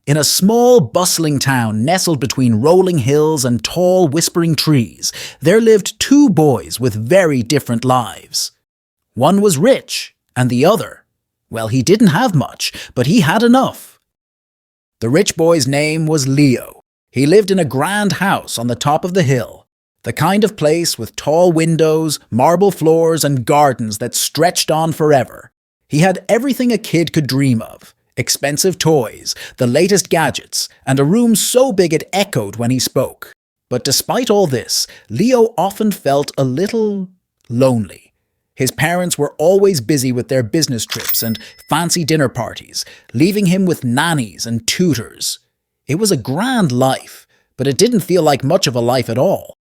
In a small, bustling town nestled between rolling hills and tall, whispering trees, there lived two boys with very different lives. One was rich, and the other, well, he didn't have much, but he had enough. The rich boy's name was Leo. He lived in a grand house on the top of the hill, the kind of place with tall windows, marble floors, and gardens that stretched on forever. He had everything a kid could dream of. Expensive toys, the latest gadgets, and a room so big it echoed when he spoke. But despite all this, Leo often felt a little lonely. His parents were always busy with their business trips and fancy dinner parties, leaving him with nannies and tutors. It was a grand life, but it didn't feel like much of a life at all.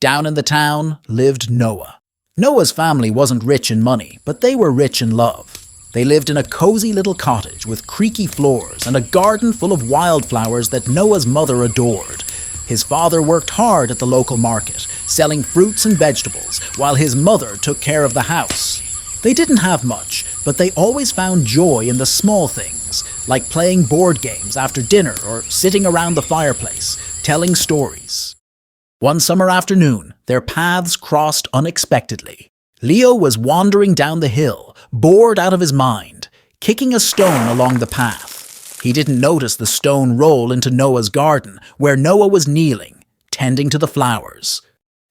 Down in the town lived Noah. Noah's family wasn't rich in money, but they were rich in love. They lived in a cozy little cottage with creaky floors and a garden full of wildflowers that Noah's mother adored. His father worked hard at the local market, selling fruits and vegetables, while his mother took care of the house. They didn't have much, but they always found joy in the small things, like playing board games after dinner or sitting around the fireplace, telling stories. One summer afternoon, their paths crossed unexpectedly. Leo was wandering down the hill, bored out of his mind, kicking a stone along the path. He didn't notice the stone roll into Noah's garden, where Noah was kneeling, tending to the flowers.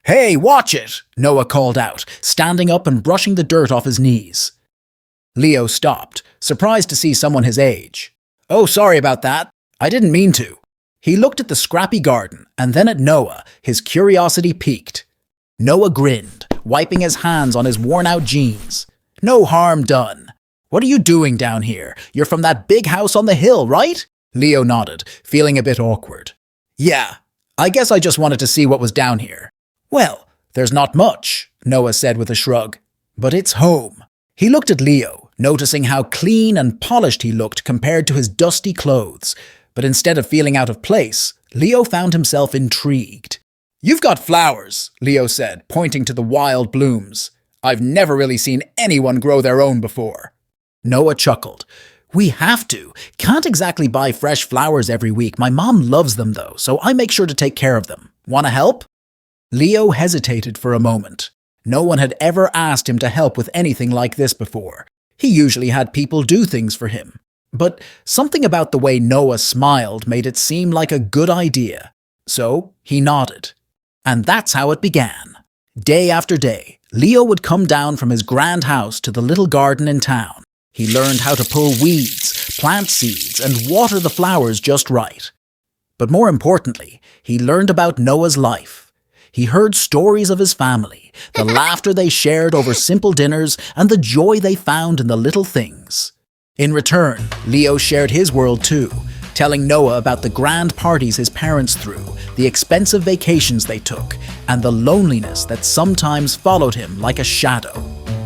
"Hey, watch it!" Noah called out, standing up and brushing the dirt off his knees. Leo stopped, surprised to see someone his age. "Oh, sorry about that. I didn't mean to." He looked at the scrappy garden, and then at Noah, his curiosity piqued. Noah grinned, wiping his hands on his worn-out jeans. "No harm done. What are you doing down here? You're from that big house on the hill, right?" Leo nodded, feeling a bit awkward. "Yeah, I guess I just wanted to see what was down here." "Well, there's not much," Noah said with a shrug. "But it's home." He looked at Leo, noticing how clean and polished he looked compared to his dusty clothes. But instead of feeling out of place, Leo found himself intrigued. "You've got flowers," Leo said, pointing to the wild blooms. "I've never really seen anyone grow their own before." Noah chuckled. "We have to. Can't exactly buy fresh flowers every week. My mom loves them though, so I make sure to take care of them. Want to help?" Leo hesitated for a moment. No one had ever asked him to help with anything like this before. He usually had people do things for him. But something about the way Noah smiled made it seem like a good idea. So he nodded. And that's how it began. Day after day, Leo would come down from his grand house to the little garden in town. He learned how to pull weeds, plant seeds, and water the flowers just right. But more importantly, he learned about Noah's life. He heard stories of his family, the laughter they shared over simple dinners, and the joy they found in the little things. In return, Leo shared his world too, telling Noah about the grand parties his parents threw, the expensive vacations they took, and the loneliness that sometimes followed him like a shadow.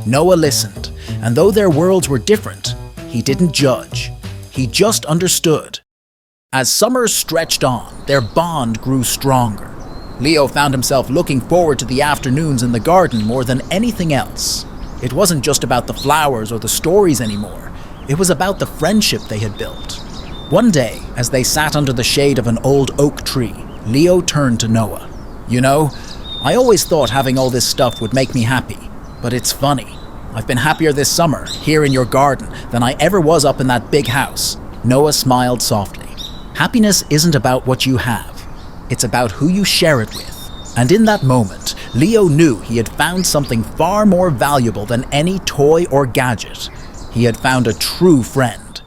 Noah listened, and though their worlds were different, he didn't judge. He just understood. As summers stretched on, their bond grew stronger. Leo found himself looking forward to the afternoons in the garden more than anything else. It wasn't just about the flowers or the stories anymore. It was about the friendship they had built. One day, as they sat under the shade of an old oak tree, Leo turned to Noah. "You know, I always thought having all this stuff would make me happy, but it's funny. I've been happier this summer, here in your garden, than I ever was up in that big house." Noah smiled softly. Happiness isn't about what you have. It's about who you share it with. And in that moment, Leo knew he had found something far more valuable than any toy or gadget. He had found a true friend.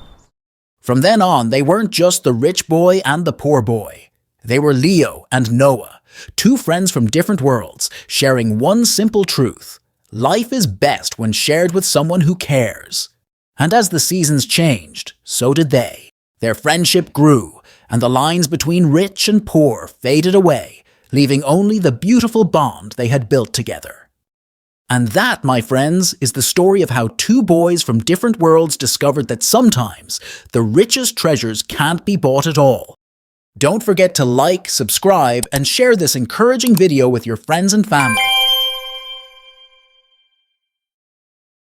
From then on, they weren't just the rich boy and the poor boy. They were Leo and Noah, two friends from different worlds, sharing one simple truth. Life is best when shared with someone who cares. And as the seasons changed, so did they. Their friendship grew, and the lines between rich and poor faded away, leaving only the beautiful bond they had built together. And that, my friends, is the story of how two boys from different worlds discovered that sometimes the richest treasures can't be bought at all. Don't forget to like, subscribe, and share this encouraging video with your friends and family.